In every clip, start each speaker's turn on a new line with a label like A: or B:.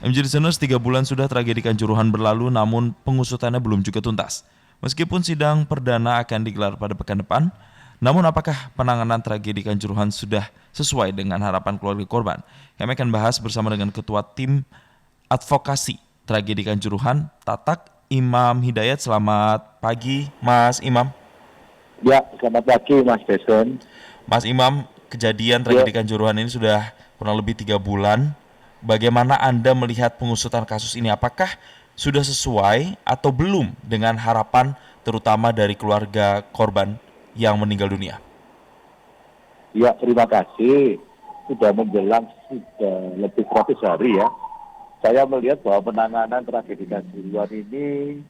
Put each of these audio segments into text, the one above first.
A: MJ Listeners, 3 bulan sudah tragedi Kanjuruhan berlalu, namun pengusutannya belum juga tuntas. Meskipun sidang perdana akan digelar pada pekan depan, namun apakah penanganan tragedi Kanjuruhan sudah sesuai dengan harapan keluarga korban? Kami akan bahas bersama dengan Ketua Tim Advokasi Tragedi Kanjuruhan, Tatak Imam Hidayat. Selamat pagi, Mas Imam.
B: Ya, selamat pagi Mas Jason.
A: Mas Imam, kejadian
B: Ya,
A: tragedi Kanjuruhan ini sudah kurang lebih 3 bulan. Bagaimana Anda melihat pengusutan kasus ini? Apakah sudah sesuai atau belum dengan harapan terutama dari keluarga korban yang meninggal dunia?
B: ya terima kasih. Sudah menjelang sudah lebih 100 hari ya. Saya melihat bahwa penanganan tragedi Kanjuruhan ini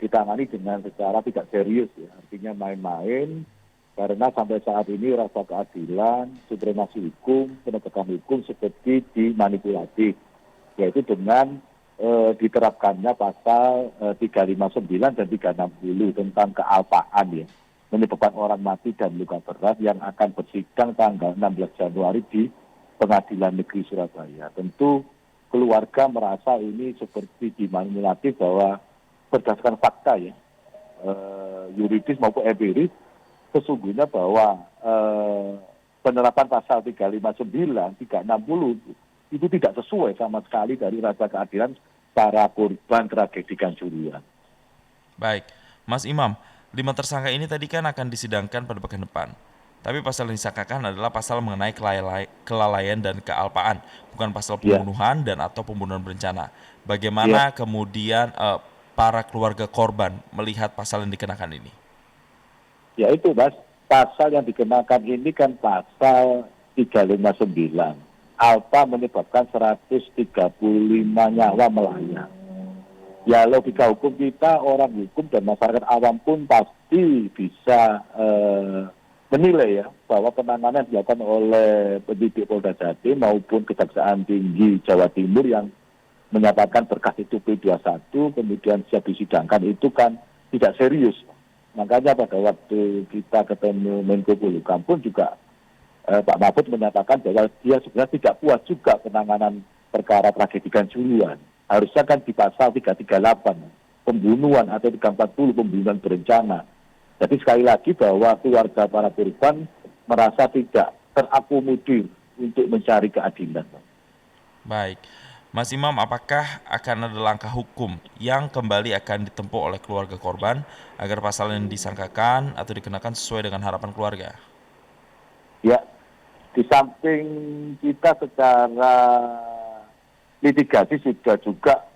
B: ditangani dengan secara tidak serius ya. Artinya main-main karena sampai saat ini rasa keadilan, supremasi hukum, penegakan hukum seperti dimanipulasi. Yaitu dengan diterapkannya pasal 359 dan 360 tentang kealpaan ya, menyebabkan orang mati dan luka berat yang akan bersidang tanggal 16 Januari di Pengadilan Negeri Surabaya. Tentu keluarga merasa ini seperti dimanipulasi bahwa berdasarkan fakta ya, yuridis maupun empiris, sesungguhnya bahwa penerapan pasal 359, 360 itu tidak sesuai sama sekali dari rasa keadilan para korban tragedi Kanjuruhan.
A: Baik, Mas Imam, 5 tersangka ini tadi kan akan disidangkan pada pekan depan. Tapi pasal yang disangkakan adalah pasal mengenai kelalaian dan kealpaan, bukan pasal
B: Ya,
A: pembunuhan dan atau pembunuhan berencana.
B: ya,
A: Bagaimana kemudian para keluarga korban melihat pasal yang dikenakan ini?
B: ya itu Mas, pasal yang dikenakan ini kan pasal 359. Alpa menyebabkan 135 nyawa melayang. Ya logika hukum kita, orang hukum dan masyarakat awam pun pasti bisa menilai ya bahwa penanganan dilakukan oleh penyidik Polda Jatim maupun Kejaksaan Tinggi Jawa Timur yang menyatakan berkas itu P21 kemudian siap disidangkan itu kan tidak serius. Makanya pada waktu kita ketemu Menko Polhukam pun juga Pak Mahfud menyatakan bahwa dia sebenarnya tidak puas juga penanganan perkara tragedi Kanjuruhan. Harusnya kan di pasal 338 pembunuhan atau 340 pembunuhan berencana. Jadi sekali lagi bahwa keluarga para korban merasa tidak terakomodir untuk mencari keadilan.
A: Baik, Mas Imam, apakah akan ada langkah hukum yang kembali akan ditempuh oleh keluarga korban agar pasal yang disangkakan atau dikenakan sesuai dengan harapan keluarga?
B: Ya, di samping kita secara litigasi sudah juga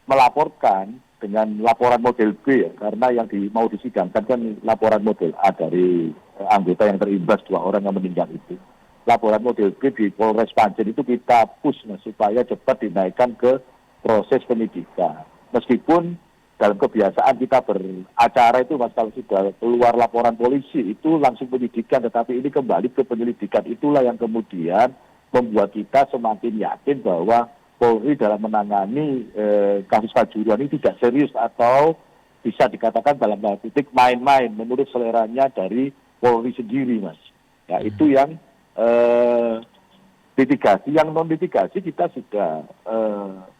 B: melaporkan dengan laporan model B ya, karena yang mau disidangkan kan laporan model A dari anggota yang terimbas 2 orang yang meninggal itu. Laporan model B di Polres Panjen itu kita push supaya cepat dinaikkan ke proses penyidikan. Meskipun dalam kebiasaan kita beracara itu Mas, kalau sudah keluar laporan polisi itu langsung penyidikan, tetapi ini kembali ke penyelidikan. Itulah yang kemudian membuat kita semakin yakin bahwa Polri dalam menangani kasus Kanjuruhan ini tidak serius atau bisa dikatakan dalam tanda kutip main-main menurut seleranya dari Polri sendiri Mas. Ya itu yang litigasi. Yang non litigasi kita sudah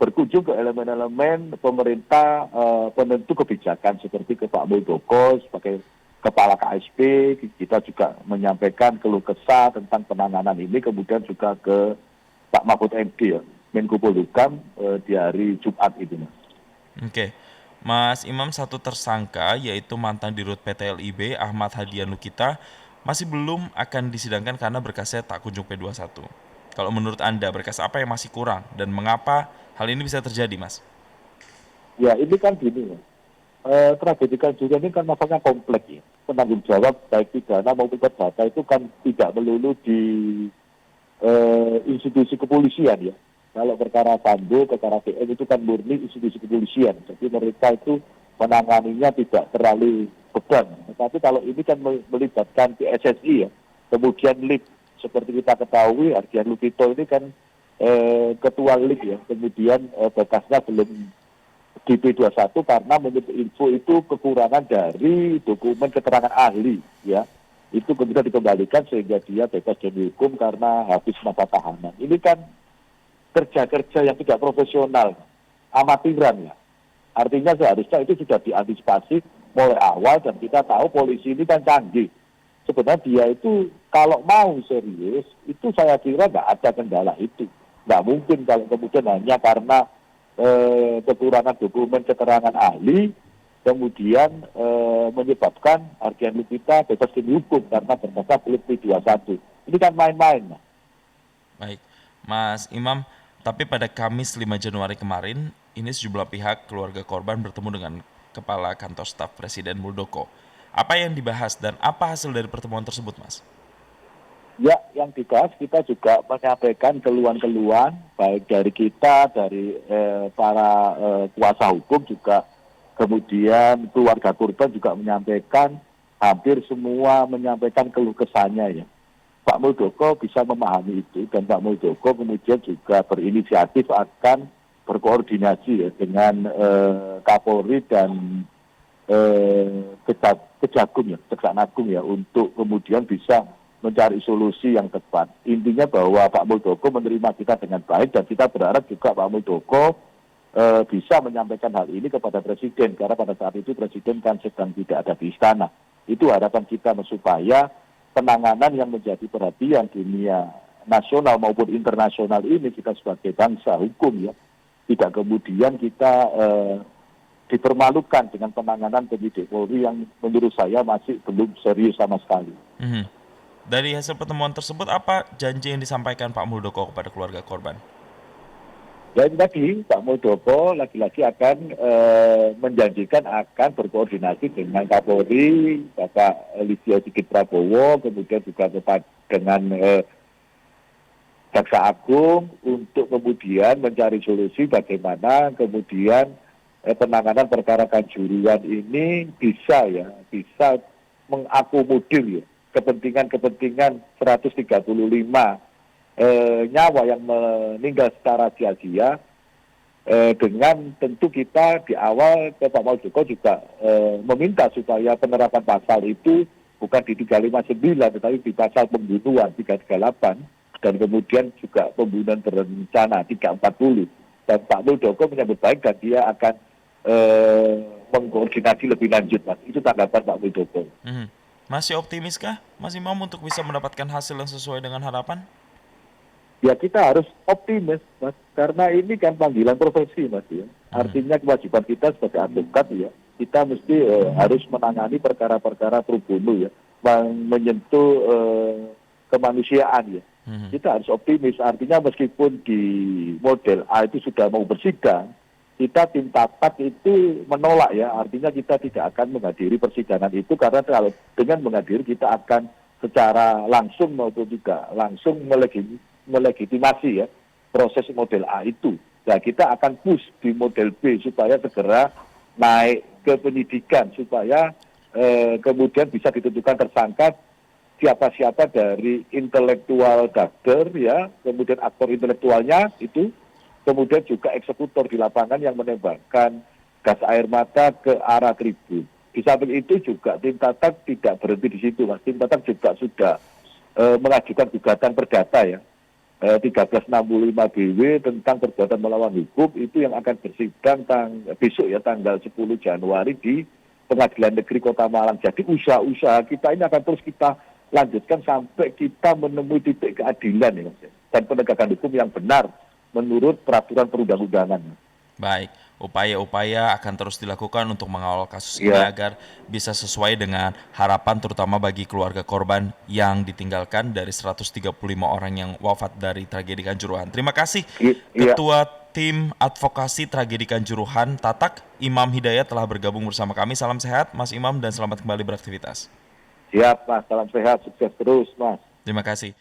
B: berkunjung ke elemen-elemen pemerintah penentu kebijakan seperti ke Pak Muldoko sebagai Kepala KSP. Kita juga menyampaikan keluh kesah tentang penanganan ini, kemudian juga ke Pak Mahfud MD ya, Menko Polhukam di hari Jumat itu Mas.
A: Oke, Mas Imam, 1 tersangka yaitu mantan Dirut PT LIB Ahmad Hadian Lukita masih belum akan disidangkan karena berkasnya tak kunjung P21. Kalau menurut Anda, berkas apa yang masih kurang dan mengapa hal ini bisa terjadi, Mas?
B: Ya ini kan gini ya, tragedi Kanjuruhan ini kan masalahnya kompleks ya. Penanggung jawab baik pidana maupun perdata itu kan tidak melulu di institusi kepolisian ya. Kalau perkara Sambo, perkara PM itu kan murni institusi kepolisian. Jadi mereka itu menanganinya tidak terlalu beban. Tetapi kalau ini kan melibatkan PSSI ya, kemudian LIP. Seperti kita ketahui, Ardian Lukito ini kan ketua LIP ya, kemudian bekasnya belum di P21 karena menurut info itu kekurangan dari dokumen keterangan ahli ya. Itu kemudian dikembalikan sehingga dia bebas dari hukum karena habis masa tahanan. Ini kan kerja-kerja yang tidak profesional, amatiran ya. Artinya seharusnya itu sudah diantisipasi mulai awal dan kita tahu polisi ini kan canggih. Sebenarnya dia itu kalau mau serius, itu saya kira nggak ada kendala itu. Nggak mungkin kalau kemudian hanya karena kekurangan dokumen keterangan ahli, kemudian menyebabkan Ardian Lupita bebas demi hukum karena berdasar belum P21. Ini kan main-main.
A: Baik, Mas Imam, tapi pada Kamis 5 Januari kemarin, ini sejumlah pihak keluarga korban bertemu dengan Kepala Kantor Staf Presiden Muldoko. Apa yang dibahas dan apa hasil dari pertemuan tersebut, Mas?
B: Ya, yang dibahas kita juga menyampaikan keluhan-keluhan baik dari kita, dari para kuasa hukum juga, kemudian keluarga korban juga menyampaikan, hampir semua menyampaikan keluh kesahnya ya. Pak Muldoko bisa memahami itu dan Pak Muldoko kemudian juga berinisiatif akan berkoordinasi ya dengan Kapolri dan Kejagung ya, Kejaksaan Agung ya, untuk kemudian bisa mencari solusi yang tepat. Intinya bahwa Pak Muldoko menerima kita dengan baik dan kita berharap juga Pak Muldoko bisa menyampaikan hal ini kepada Presiden karena pada saat itu Presiden kan sedang tidak ada di istana. Itu harapan kita supaya penanganan yang menjadi perhatian dunia nasional maupun internasional ini kita sebagai bangsa hukum ya, tidak kemudian kita dipermalukan dengan penanganan penyidik Polri yang menurut saya masih belum serius sama sekali.
A: Dari hasil pertemuan tersebut, apa janji yang disampaikan Pak Muldoko kepada keluarga korban?
B: Ya itu tadi, Pak Muldoko lagi-lagi akan menjanjikan akan berkoordinasi dengan Kapolri, Bapak Listio Sigit Prabowo, kemudian juga dengan Jaksa Agung untuk kemudian mencari solusi bagaimana kemudian penanganan perkara kanjuruhan ini bisa mengakomodir ya kepentingan 135 nyawa yang meninggal secara sia-sia, dengan tentu kita di awal ke Pak Muldoko juga meminta supaya penerapan pasal itu bukan di 359 tetapi di pasal pembunuhan 338 dan kemudian juga pembunuhan berencana 340. Dan Pak Muldoko menyambut baik dan dia akan mengkoordinasi lebih lanjut, Mas. Itu tanggapan Pak Muldoko.
A: Masih optimiskah Mas Imam untuk bisa mendapatkan hasil yang sesuai dengan harapan?
B: Ya kita harus optimis, Mas, karena ini kan panggilan profesi, Mas ya. Artinya kewajiban kita sebagai advokat ya, kita mesti harus menangani perkara-perkara pro bono ya, menyentuh kemanusiaan ya. Kita harus optimis, artinya meskipun di model A itu sudah mau bersidang, kita tim tatak itu menolak ya, artinya kita tidak akan menghadiri persidangan itu karena kalau dengan menghadiri kita akan secara langsung maupun juga langsung melegitimasi ya proses model A itu. Nah kita akan push di model B supaya segera naik ke penyidikan supaya kemudian bisa ditentukan tersangka siapa-siapa dari intelektual dader ya, kemudian aktor intelektualnya itu, kemudian juga eksekutor di lapangan yang menembakkan gas air mata ke arah tribun. Di samping itu juga tim tatak tidak berhenti di situ, Mas. Tim tatak juga sudah mengajukan gugatan perdata ya, 1365 BW tentang perbuatan melawan hukum itu yang akan bersidang besok ya tanggal 10 Januari di Pengadilan Negeri Kota Malang. Jadi usaha-usaha kita ini akan terus kita lanjutkan sampai kita menemui titik keadilan ya, Mas. Dan penegakan hukum yang benar menurut peraturan perundang-undangan.
A: Baik, upaya-upaya akan terus dilakukan untuk mengawal kasus ini agar bisa sesuai dengan harapan terutama bagi keluarga korban yang ditinggalkan dari 135 orang yang wafat dari tragedi Kanjuruhan. Terima kasih Ketua Tim Advokasi Tragedi Kanjuruhan Tatak, Imam Hidayat telah bergabung bersama kami. Salam sehat Mas Imam dan selamat kembali beraktivitas.
B: Siap Mas, salam sehat, sukses terus Mas.
A: Terima kasih.